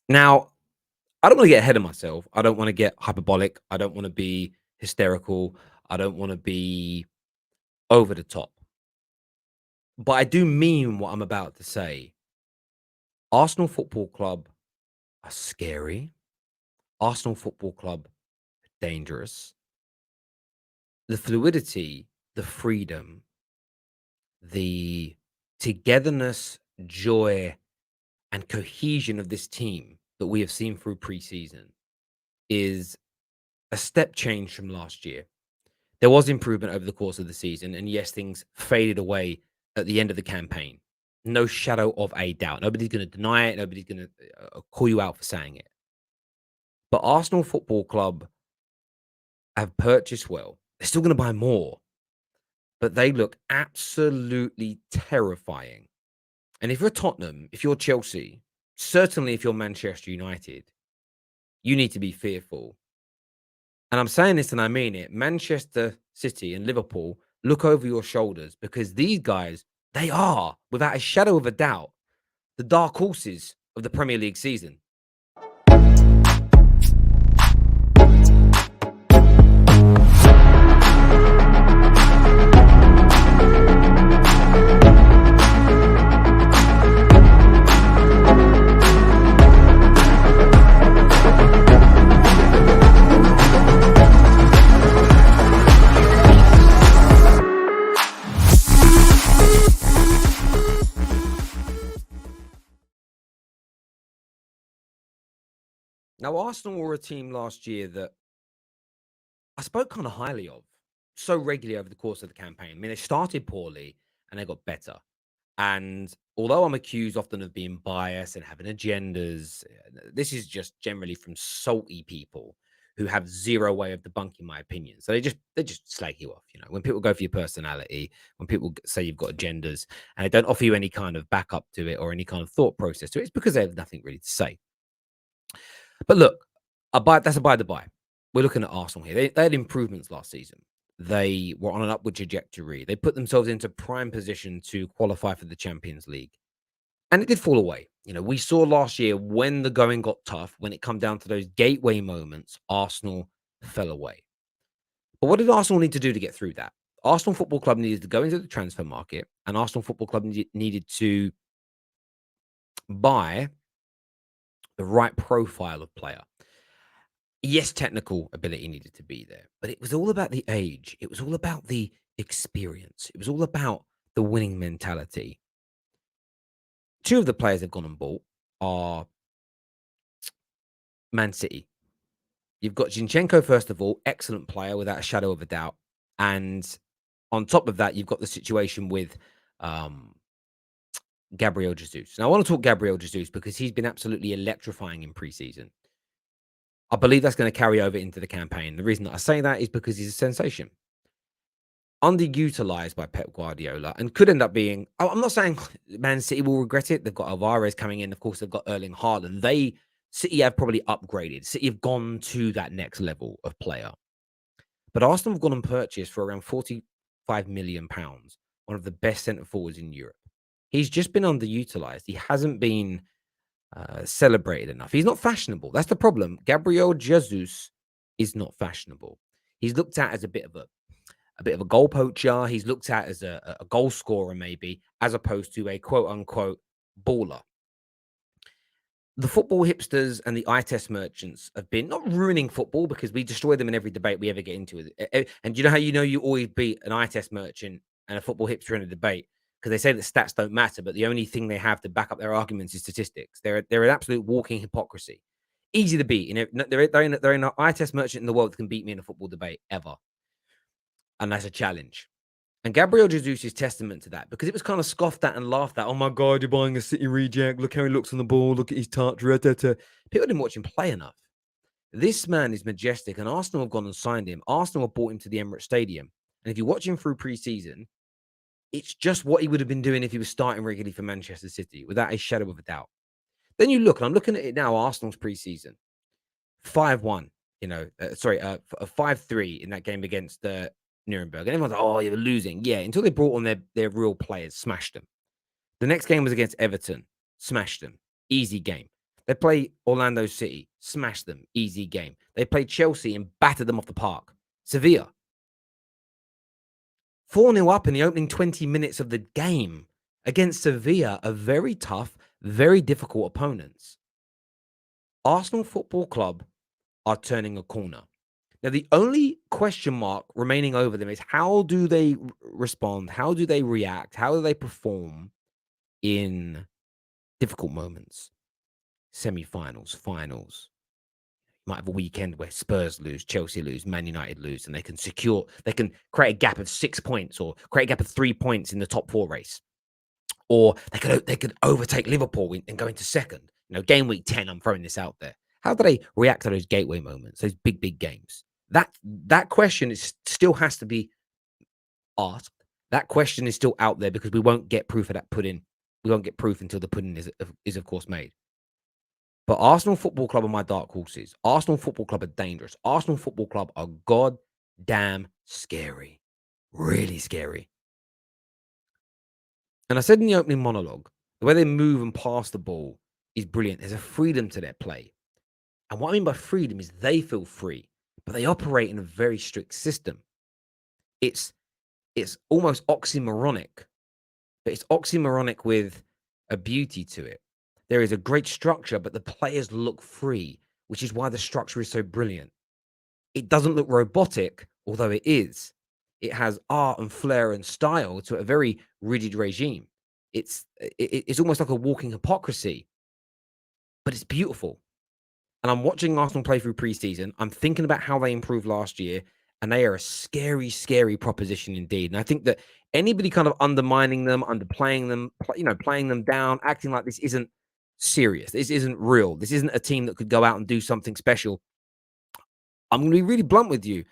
Now, I don't want to get ahead of myself. I don't want to get hyperbolic. I don't want to be hysterical. I don't want to be over the top. But I do mean what I'm about to say. Arsenal Football Club are scary. Arsenal Football Club dangerous. The fluidity, the freedom, the togetherness, joy, and cohesion of this team that we have seen through preseason is a step change from last year. There was improvement over the course of the season, and yes, things faded away at the end of the campaign. No shadow of a doubt. Nobody's going to deny it. Nobody's going to call you out for saying it. But Arsenal Football Club have purchased well. They're still going to buy more, but they look absolutely terrifying. And if you're Tottenham, if you're Chelsea, certainly if you're Manchester United, you need to be fearful. And I'm saying this and I mean it. Manchester City and Liverpool, look over your shoulders because these guys, they are, without a shadow of a doubt, the dark horses of the Premier League season. Now, Arsenal were a team last year that I spoke kind of highly of so regularly over the course of the campaign. I mean, they started poorly and they got better. And although I'm accused often of being biased and having agendas, this is just generally from salty people who have zero way of debunking my opinion. So they just slag you off. When people go for your personality, when people say you've got agendas and they don't offer you any kind of backup to it or any kind of thought process to it, it's because they have nothing really to say. But look, that's a by the by. We're looking at Arsenal here. They had improvements last season. They were on an upward trajectory. They put themselves into prime position to qualify for the Champions League. And it did fall away. We saw last year when the going got tough, when it come down to those gateway moments, Arsenal fell away. But what did Arsenal need to do to get through that? Arsenal Football Club needed to go into the transfer market, and Arsenal Football Club needed to buy the right profile of player. Yes, technical ability needed to be there, but it was all about the age. It was all about the experience. It was all about the winning mentality. Two of the players they've gone and bought are Man City. You've got Zinchenko, first of all, excellent player without a shadow of a doubt. And on top of that, you've got the situation with um, Gabriel Jesus. Now, I want to talk Gabriel Jesus because he's been absolutely electrifying in preseason. I believe that's going to carry over into the campaign. The reason that I say that is because he's a sensation. Underutilized by Pep Guardiola and could end up being. I'm not saying Man City will regret it. They've got Alvarez coming in. Of course, they've got Erling Haaland. City have probably upgraded. City have gone to that next level of player. But Arsenal have gone and purchased for around £45 million one of the best centre forwards in Europe. He's just been underutilized. He hasn't been celebrated enough. He's not fashionable. That's the problem. Gabriel Jesus is not fashionable. He's looked at as a bit of a goal poacher. He's looked at as a goal scorer, maybe, as opposed to a quote unquote baller. The football hipsters and the eye test merchants have been not ruining football because we destroy them in every debate we ever get into it. And you know how you always beat an eye test merchant and a football hipster in a debate because they say that stats don't matter, but the only thing they have to back up their arguments is statistics. They're an absolute walking hypocrisy. Easy to beat. They're in an eye test merchant in the world that can beat me in a football debate ever, and that's a challenge. And Gabriel Jesus is testament to that because it was kind of scoffed at and laughed at. Oh my God, you're buying a City reject. Look how he looks on the ball. Look at his touch. People didn't watch him play enough. This man is majestic, and Arsenal have gone and signed him. Arsenal have bought him to the Emirates Stadium. And if you watch him through preseason, it's just what he would have been doing if he was starting regularly for Manchester City, without a shadow of a doubt. Then you look, and I'm looking at it now, Arsenal's preseason 5-1, 5-3 in that game against Nuremberg. And everyone's like, oh, you're losing. Yeah, until they brought on their real players, smashed them. The next game was against Everton, smashed them. Easy game. They play Orlando City, smashed them, easy game. They played Chelsea and battered them off the park. Sevilla, 4-0 up in the opening 20 minutes of the game against Sevilla, a very tough, very difficult opponents. Arsenal Football Club are turning a corner. Now, the only question mark remaining over them is how do they respond? How do they react? How do they perform in difficult moments? Semi-finals, finals. You might have a weekend where Spurs lose, Chelsea lose, Man United lose, and they can create a gap of 6 points or create a gap of 3 points in the top 4 race. Or they could overtake Liverpool and go into second. Game week 10, I'm throwing this out there. How do they react to those gateway moments, those big, big games? That question still has to be asked. That question is still out there because we won't get proof of that pudding. We won't get proof until the pudding is of course made. But Arsenal Football Club are my dark horses. Arsenal Football Club are dangerous. Arsenal Football Club are goddamn scary. Really scary. And I said in the opening monologue, the way they move and pass the ball is brilliant. There's a freedom to their play. And what I mean by freedom is they feel free, but they operate in a very strict system. It's almost oxymoronic, but it's oxymoronic with a beauty to it. There is a great structure, but the players look free, which is why the structure is so brilliant. It doesn't look robotic, although it is. It has art and flair and style to a very rigid regime. It's almost like a walking hypocrisy, but it's beautiful. And I'm watching Arsenal play through preseason. I'm thinking about how they improved last year, and they are a scary, scary proposition indeed. And I think that anybody kind of undermining them, underplaying them, playing them down, acting like this isn't serious, this isn't real, this isn't a team that could go out and do something special. I'm going to be really blunt with you.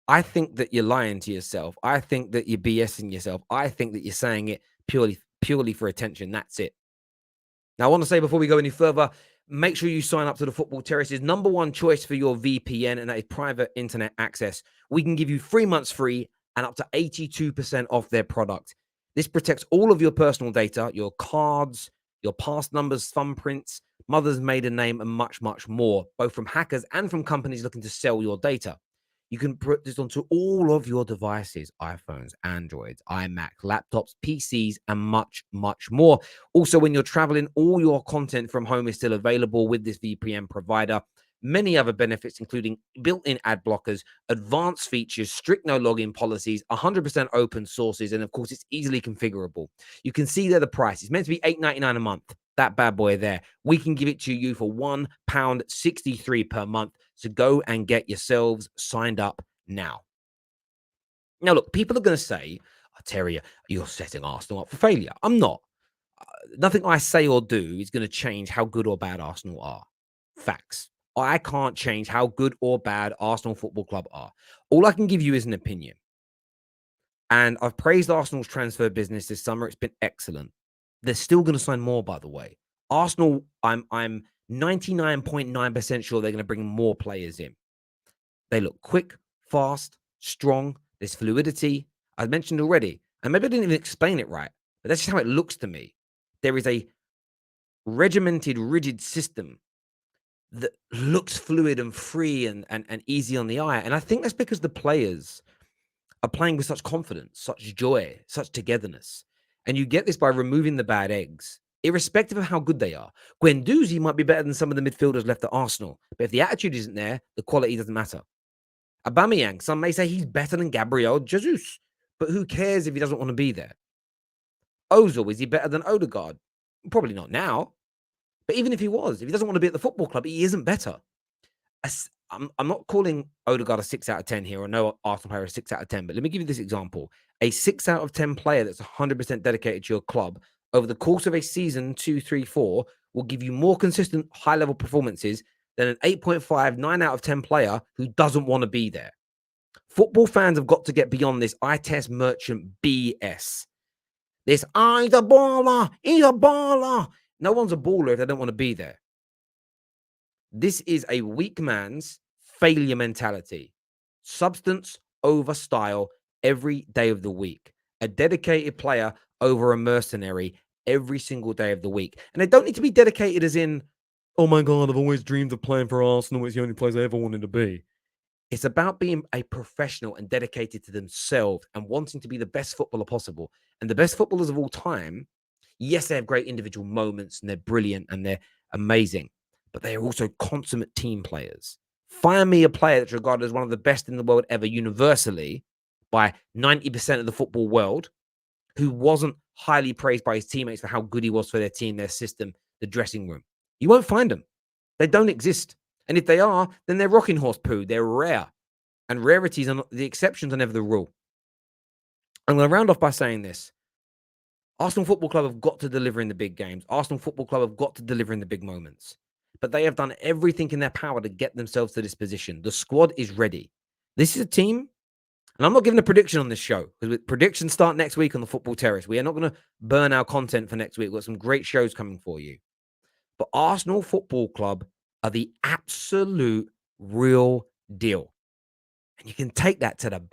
I think that you're lying to yourself. I think that you're BSing yourself. I think that you're saying it purely for attention. That's it. Now, I want to say before we go any further, make sure you sign up to the Football Terrace's #1 choice for your VPN, and that is private internet access. We can give you 3 months free and up to 82% off their product. This protects all of your personal data, your cards, your pass numbers, thumbprints, mother's maiden name, and much, much more, both from hackers and from companies looking to sell your data. You can put this onto all of your devices, iPhones, Androids, iMacs, laptops, PCs, and much, much more. Also, when you're traveling, all your content from home is still available with this VPN provider. Many other benefits, including built-in ad blockers, advanced features, strict no login policies, 100% open sources, and of course, it's easily configurable. You can see there the price. It's meant to be $8.99 a month. That bad boy there. We can give it to you for £1.63 per month. So go and get yourselves signed up now. Now, look, people are going to say, oh, Terry, you're setting Arsenal up for failure. I'm not. Nothing I say or do is going to change how good or bad Arsenal are. Facts. I can't change how good or bad Arsenal Football Club are. All I can give you is an opinion. And I've praised Arsenal's transfer business this summer. It's been excellent. They're still going to sign more, by the way. Arsenal, I'm 99.9% sure they're going to bring more players in. They look quick, fast, strong. There's fluidity. I mentioned already, and maybe I didn't even explain it right, but that's just how it looks to me. There is a regimented, rigid system that looks fluid and free and easy on the eye. And I think that's because the players are playing with such confidence, such joy, such togetherness. And you get this by removing the bad eggs, irrespective of how good they are. Guendouzi might be better than some of the midfielders left at Arsenal, but if the attitude isn't there, the quality doesn't matter. Aubameyang, some may say he's better than Gabriel Jesus, but who cares if he doesn't want to be there? Ozil, is he better than Odegaard? Probably not now. But even if he was, if he doesn't want to be at the football club, he isn't better. I'm not calling Odegaard a 6 out of 10 here, or no Arsenal player a 6 out of 10, but let me give you this example. A 6 out of 10 player that's 100% dedicated to your club over the course of a season, 2, 3, 4, will give you more consistent high-level performances than an 8.5, 9 out of 10 player who doesn't want to be there. Football fans have got to get beyond this eye test merchant BS. This, he's a baller, he's a baller. No one's a baller if they don't want to be there. This is a weak man's failure mentality. Substance over style every day of the week. A dedicated player over a mercenary every single day of the week. And they don't need to be dedicated as in oh my God, I've always dreamed of playing for Arsenal. It's the only place I ever wanted to be. It's about being a professional and dedicated to themselves and wanting to be the best footballer possible. And the best footballers of all time, yes, they have great individual moments and they're brilliant and they're amazing, but they are also consummate team players. Find me a player that's regarded as one of the best in the world ever universally by 90% of the football world who wasn't highly praised by his teammates for how good he was for their team, their system, the dressing room. You won't find them. They don't exist. And if they are, then they're rocking horse poo. They're rare. And rarities are not, the exceptions are never the rule. I'm going to round off by saying this. Arsenal Football Club have got to deliver in the big games. Arsenal Football Club have got to deliver in the big moments. But they have done everything in their power to get themselves to this position. The squad is ready. This is a team, and I'm not giving a prediction on this show because predictions start next week on the Football Terrace. We are not going to burn our content for next week. We've got some great shows coming for you. But Arsenal Football Club are the absolute real deal. And you can take that to the bank.